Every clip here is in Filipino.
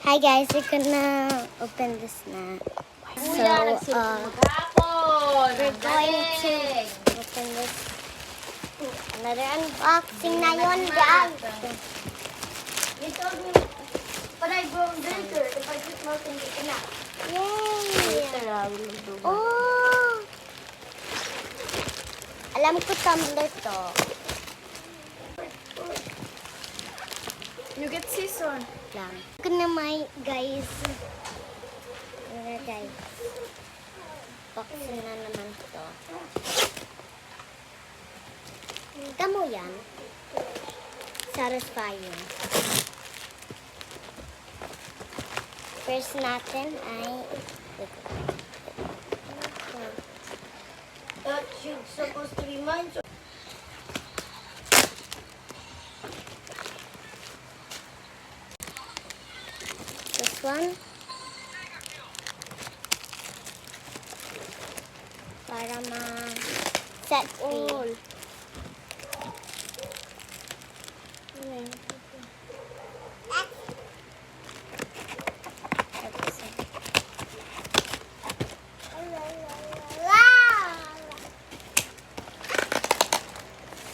Hi guys, we're gonna open this na. So, we're going to open this. Another unboxing na yun, guys. You told me, but I go later if I keep melting it enough. Yay! Oh! Alam ko tumbler to. You get season. Lang. Ito na may guys. Ano guys? Boxing na naman to. Damo yan. Satisfying. First natin ay That should supposed to be mine. So this one. Para ma-set free.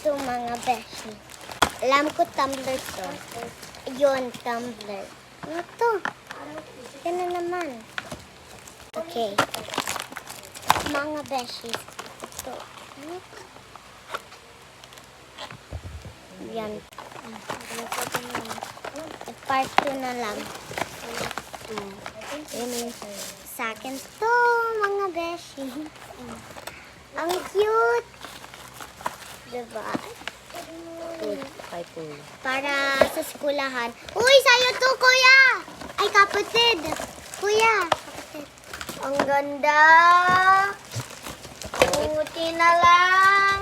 Ito mga beshi. Alam ko tumbler to. Yun, tumbler. Ano to? Yan na naman. Okay. Mga beshi. Ito. Yan. Part 2 na lang. Sa akin to, mga beshi. Ang cute. Diba? Para sa skulahan. Uy, sa'yo to, kuya! Ay, kapatid! Kuya! Kapatid. ang ganda. Buti na lang.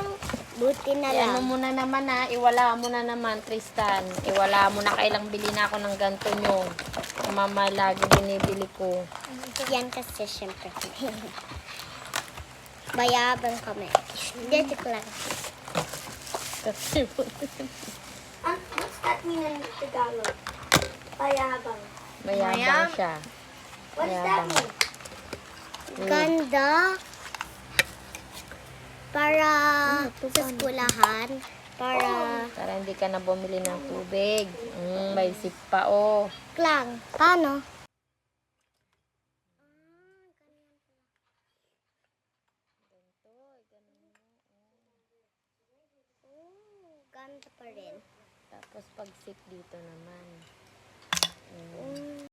Buti na Yan lang. mo muna naman ha, iwala mo na naman Tristan. Iwala mo na kailang bili na ako ng ganito nyo. Mama lagi binibili ko. Yan kasi, syempre. Bayabang kami. Dito ko lang. Kasi What's that mean in Tagalog? Payabang. mayabang siya. What's that mean? Ganda. Para sa skulahan. Para Para hindi ka na bumili ng tubig. May sip pa oh. lang. Paano? Ganda pa rin. Tapos pag sip dito naman.